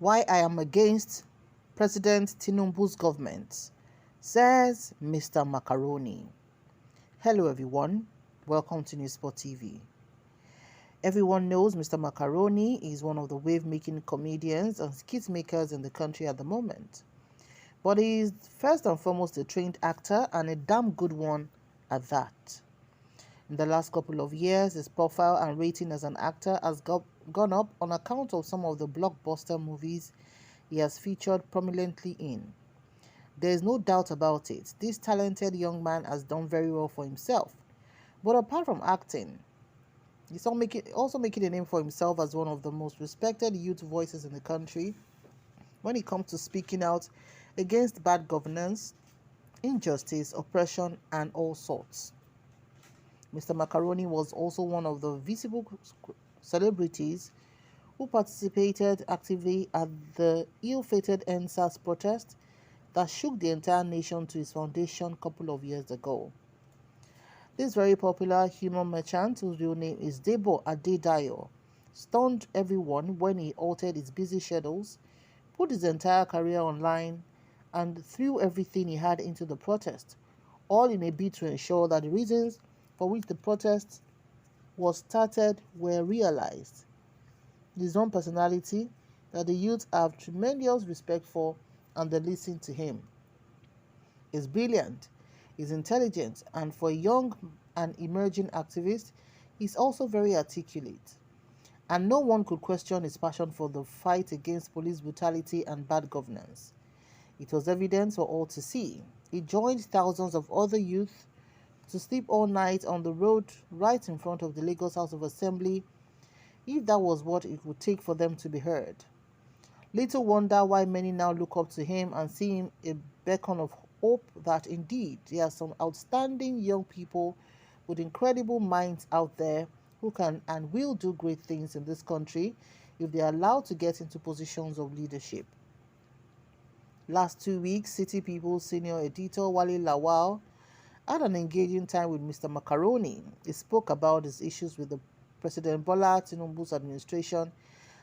Why I am against President Tinubu's government, says Mr. Macaroni. Hello everyone, welcome to Newsport TV. Everyone knows Mr. Macaroni is one of the wave-making comedians and skit makers in the country at the moment. But he is first and foremost a trained actor and a damn good one at that. In the last couple of years, his profile and rating as an actor has gone up on account of some of the blockbuster movies he has featured prominently in. There is no doubt about it, this talented young man has done very well for himself. But apart from acting, he's also making a name for himself as one of the most respected youth voices in the country when it comes to speaking out against bad governance, injustice, oppression, and all sorts. Mr. Macaroni was also one of the visible celebrities who participated actively at the ill-fated ÁGÁ1NST protest that shook the entire nation to its foundation a couple of years ago. This very popular humor merchant, whose real name is Debo Adedayo, stunned everyone when he altered his busy schedules, put his entire career online, and threw everything he had into the protest, all in a bid to ensure that the reasons for which the protest was started were realized. His own personality that the youth have tremendous respect for and they listen to him. He's brilliant, he's intelligent, and for a young and emerging activist, he's also very articulate. And no one could question his passion for the fight against police brutality and bad governance. It was evident for all to see. He joined thousands of other youth to sleep all night on the road right in front of the Lagos House of Assembly, if that was what it would take for them to be heard. Little wonder why many now look up to him and see him a beacon of hope that indeed there are some outstanding young people with incredible minds out there who can and will do great things in this country if they are allowed to get into positions of leadership. Last 2 weeks, City People's senior editor Wale Lawal had an engaging time with Mr. Macaroni. He spoke about his issues with the President Bola Tinubu's administration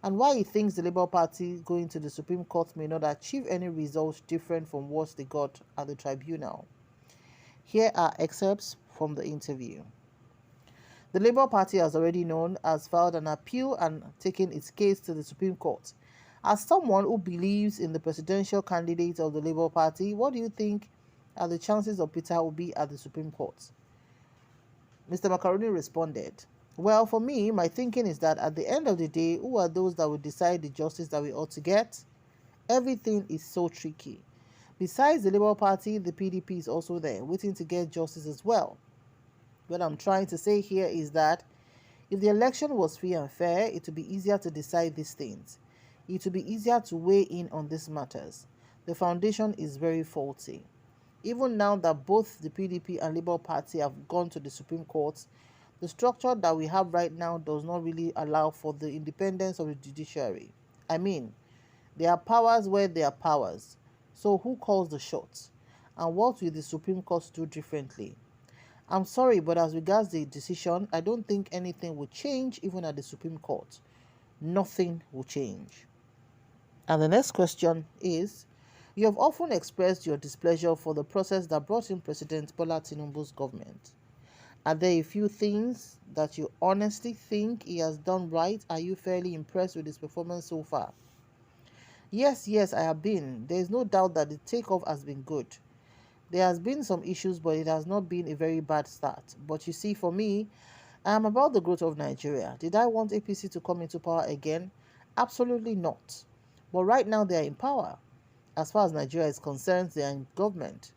and why he thinks the Labour Party going to the Supreme Court may not achieve any results different from what they got at the tribunal. Here are excerpts from the interview. The Labour Party, as already known, has filed an appeal and taken its case to the Supreme Court. As someone who believes in the presidential candidate of the Labour Party, what do you think are the chances of Peter Obi at the Supreme Court? Mr. Macaroni responded, well, for me, my thinking is that at the end of the day, who are those that will decide the justice that we ought to get? Everything is so tricky. Besides the Labour Party, the PDP is also there, waiting to get justice as well. What I'm trying to say here is that if the election was free and fair, it would be easier to decide these things. It would be easier to weigh in on these matters. The foundation is very faulty. Even now that both the PDP and Labour Party have gone to the Supreme Court, the structure that we have right now does not really allow for the independence of the judiciary. I mean, there are powers where there are powers. So who calls the shots? And what will the Supreme Court do differently? I'm sorry, but as regards the decision, I don't think anything will change even at the Supreme Court. Nothing will change. And the next question is, you have often expressed your displeasure for the process that brought in President Bola Tinubu's government. Are there a few things that you honestly think he has done right? Are you fairly impressed with his performance so far? Yes, I have been. There is no doubt that the takeoff has been good. There has been some issues, but it has not been a very bad start. But you see, for me, I am about the growth of Nigeria. Did I want APC to come into power again? Absolutely not. But right now they are in power. As far as Nigeria is concerned, they are in government.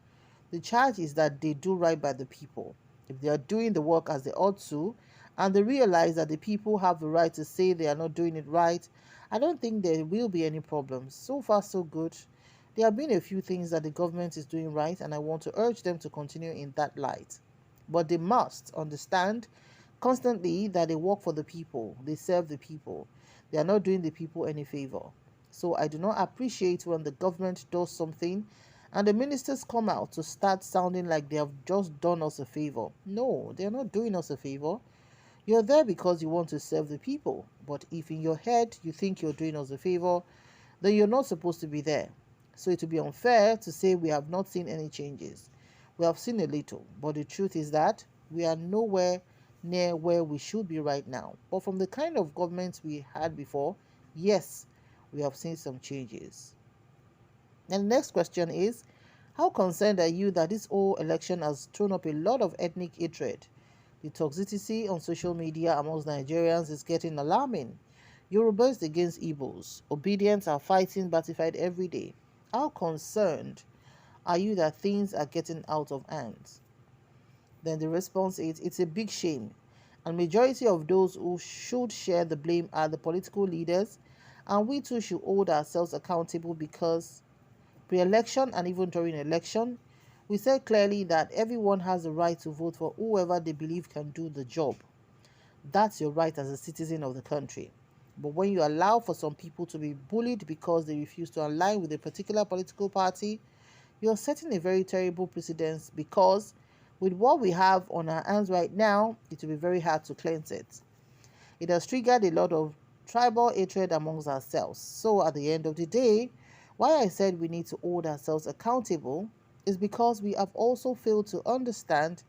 The charge is that they do right by the people. If they are doing the work as they ought to, and they realize that the people have the right to say they are not doing it right, I don't think there will be any problems. So far, so good. There have been a few things that the government is doing right, and I want to urge them to continue in that light. But they must understand constantly that they work for the people, they serve the people. They are not doing the people any favor. So I do not appreciate when the government does something and the ministers come out to start sounding like they have just done us a favor. No, they're not doing us a favor. You're there because you want to serve the people. But if in your head you think you're doing us a favor, then you're not supposed to be there. So it would be unfair to say we have not seen any changes. We have seen a little, but the truth is that we are nowhere near where we should be right now. But from the kind of government we had before, yes, we have seen some changes. And the next question is, how concerned are you that this whole election has thrown up a lot of ethnic hatred? The toxicity on social media amongst Nigerians is getting alarming. Yorubas against Igbos. Obedience are fighting battlefied every day. How concerned are you that things are getting out of hand? Then the response is, it's a big shame. And majority of those who should share the blame are the political leaders, and we too should hold ourselves accountable because pre-election and even during election, we said clearly that everyone has the right to vote for whoever they believe can do the job. That's your right as a citizen of the country. But when you allow for some people to be bullied because they refuse to align with a particular political party, you're setting a very terrible precedent because with what we have on our hands right now, it will be very hard to cleanse it. It has triggered a lot of tribal hatred amongst ourselves. So at the end of the day, why I said we need to hold ourselves accountable is because we have also failed to understand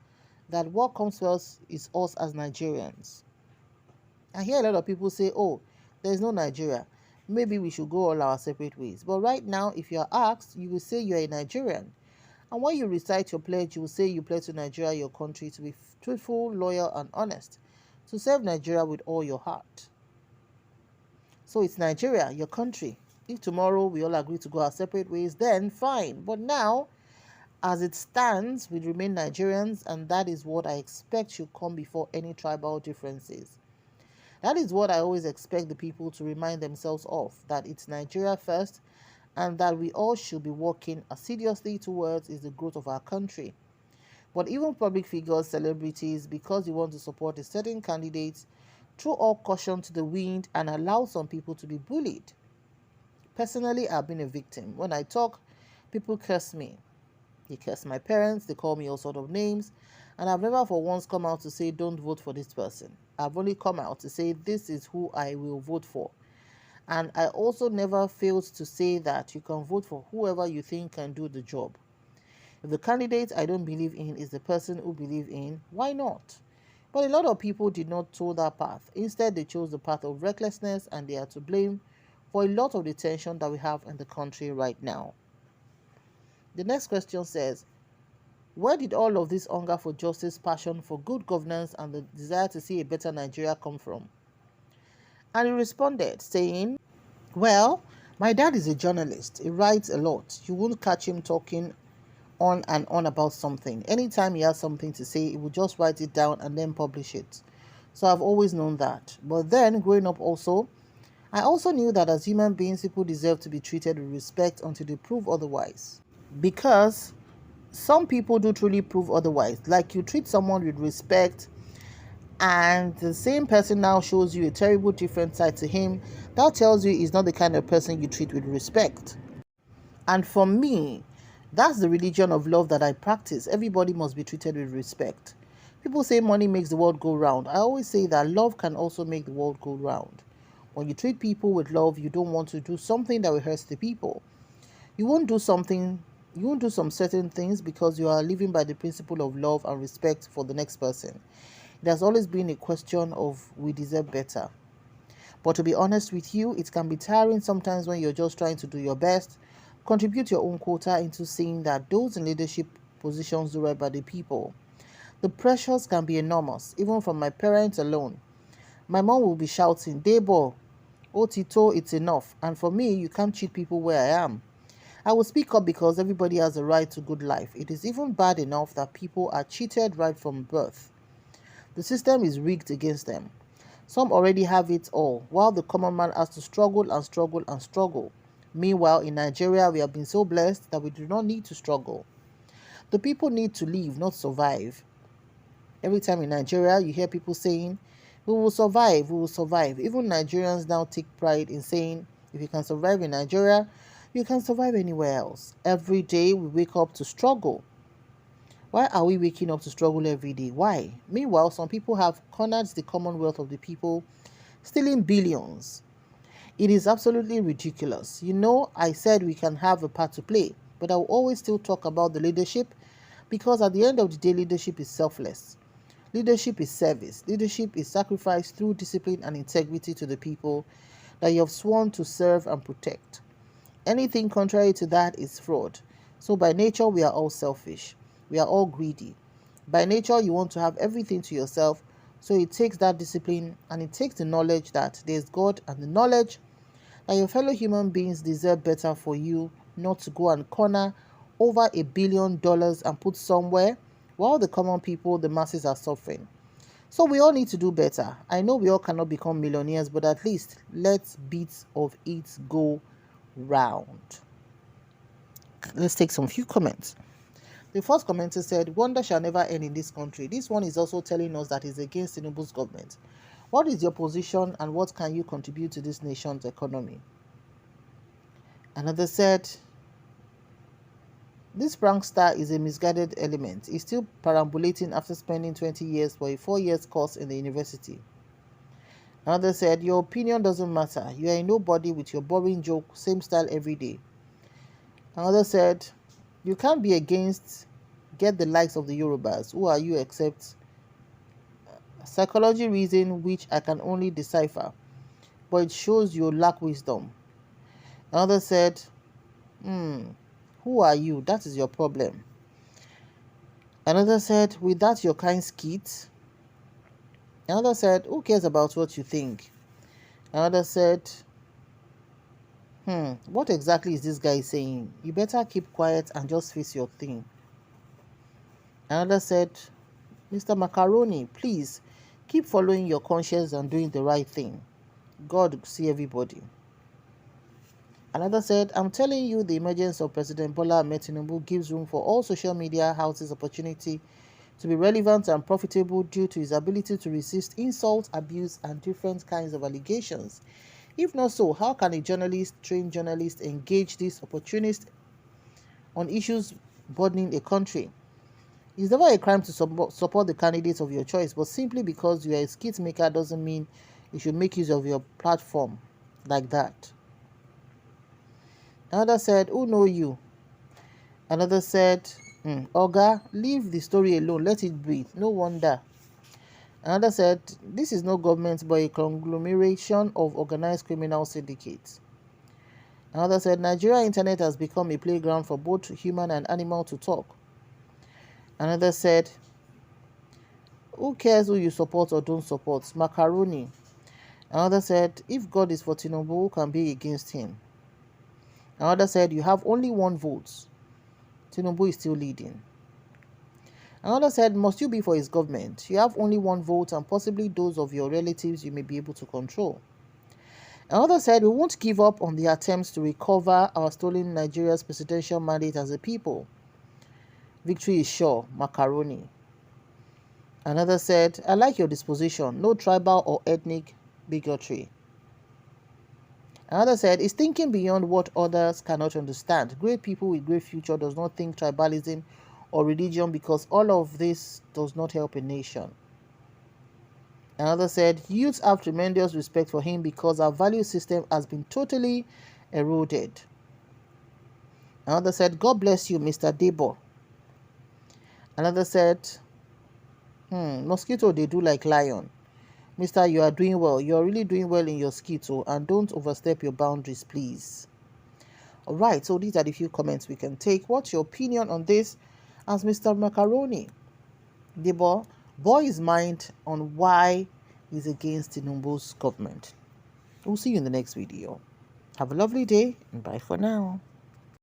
that what comes first is us as Nigerians. I hear a lot of people say, oh, there's no Nigeria. Maybe we should go all our separate ways. But right now, if you are asked, you will say you're a Nigerian. And when you recite your pledge, you will say you pledge to Nigeria, your country, to be truthful, loyal, and honest, to serve Nigeria with all your heart. So it's Nigeria, your country. If tomorrow we all agree to go our separate ways, then fine. But now, as it stands, we remain Nigerians, and that is what I expect should come before any tribal differences. That is what I always expect the people to remind themselves of, that it's Nigeria first, and that we all should be working assiduously towards is the growth of our country. But even public figures, celebrities, because you want to support a certain candidate, throw all caution to the wind and allow some people to be bullied. Personally, I've been a victim. When I talk, people curse me. They curse my parents, they call me all sort of names, and I've never for once come out to say don't vote for this person. I've only come out to say this is who I will vote for. And I also never failed to say that you can vote for whoever you think can do the job. If the candidate I don't believe in is the person who believe in, why not? But a lot of people did not choose that path. Instead, they chose the path of recklessness, and they are to blame for a lot of the tension that we have in the country right now. The next question says, where did all of this hunger for justice, passion for good governance, and the desire to see a better Nigeria come from? And he responded, saying, well, my dad is a journalist. He writes a lot. You won't catch him talking on and on about something. Anytime he has something to say, he will just write it down and then publish it. So I've always known that. But then, growing up also, I also knew that as human beings, people deserve to be treated with respect until they prove otherwise. Because some people do truly prove otherwise. Like you treat someone with respect, and the same person now shows you a terrible different side to him, that tells you he's not the kind of person you treat with respect. And for me, that's the religion of love that I practice. Everybody must be treated with respect. People say money makes the world go round. I always say that love can also make the world go round. When you treat people with love, you don't want to do something that will hurt the people. You won't do some certain things because you are living by the principle of love and respect for the next person. It has always been a question of we deserve better. But to be honest with you, it can be tiring sometimes when you're just trying to do your best, contribute your own quota into seeing that those in leadership positions do right by the people. The pressures can be enormous, even from my parents alone. My mom will be shouting, Debo, Otito, it's enough. And for me, you can't cheat people where I am. I will speak up because everybody has a right to good life. It is even bad enough that people are cheated right from birth. The system is rigged against them. Some already have it all, while the common man has to struggle and struggle and struggle. Meanwhile, in Nigeria, we have been so blessed that we do not need to struggle. The people need to live, not survive. Every time in Nigeria, you hear people saying, we will survive, we will survive. Even Nigerians now take pride in saying, if you can survive in Nigeria, you can survive anywhere else. Every day, we wake up to struggle. Why are we waking up to struggle every day? Why? Meanwhile, some people have cornered the commonwealth of the people, stealing billions. It is absolutely ridiculous. You know, I said we can have a part to play, but I will always still talk about the leadership, because at the end of the day, leadership is selfless. Leadership is service. Leadership is sacrifice through discipline and integrity to the people that you have sworn to serve and protect. Anything contrary to that is fraud. So by nature, we are all selfish. We are all greedy. By nature, you want to have everything to yourself. So it takes that discipline, and it takes the knowledge that there's God, and the knowledge that your fellow human beings deserve better for you not to go and corner over $1 billion and put somewhere while the common people, the masses, are suffering. So we all need to do better. I know we all cannot become millionaires, but at least let's bits of it go round. Let's take some few comments. The first commenter said, "Wonder shall never end in this country." This one is also telling us that it's against Tinubu's government. What is your position, and what can you contribute to this nation's economy? Another said, "This prankster is a misguided element. He's still perambulating after spending 20 years for a 4-year course in the university." Another said, "Your opinion doesn't matter. You are a nobody with your boring joke, same style every day." Another said, "You can't be against get the likes of the Yorubas. Who are you except psychology reason which I can only decipher, but it shows you lack wisdom." Another said, "Who are you? That is your problem." Another said, "With that your kind skit." Another said, "Who cares about what you think?" Another said, what exactly is this guy saying? You better keep quiet and just face your thing." Another said, "Mr. Macaroni, please keep following your conscience and doing the right thing. God see everybody." Another said, "I'm telling you, the emergence of President Bola Ahmed Tinubu gives room for all social media houses opportunity to be relevant and profitable due to his ability to resist insult, abuse, and different kinds of allegations. If not so, how can a trained journalist, engage this opportunist on issues burdening a country? It's never a crime to support the candidates of your choice, but simply because you are a skit maker doesn't mean you should make use of your platform like that." Another said, "Who know you?" Another said, "Oga, leave the story alone. Let it breathe. No wonder." Another said, "This is no government but a conglomeration of organized criminal syndicates." Another said, "Nigeria internet has become a playground for both human and animal to talk." Another said, "Who cares who you support or don't support? Macaroni." Another said, "If God is for Tinubu, who can be against him?" Another said, "You have only one vote. Tinubu is still leading." Another said, "Must you be for his government? You have only one vote and possibly those of your relatives you may be able to control." Another said, "We won't give up on the attempts to recover our stolen Nigeria's presidential mandate as a people. Victory is sure, Macaroni." Another said, "I like your disposition. No tribal or ethnic bigotry." Another said, "It's thinking beyond what others cannot understand. Great people with great future does not think tribalism or religion, because all of this does not help a nation." Another said, "Youths have tremendous respect for him because our value system has been totally eroded." Another said, "God bless you, Mr. Debo." Another said, "Mosquito, they do like lion. Mister, you are doing well. You are really doing well in your skito, and don't overstep your boundaries, please." Alright, so these are the few comments we can take. What's your opinion on this? As Mr. Macaroni, the boy his mind on why he's against Tinubu's government. We'll see you in the next video. Have a lovely day, and bye for now.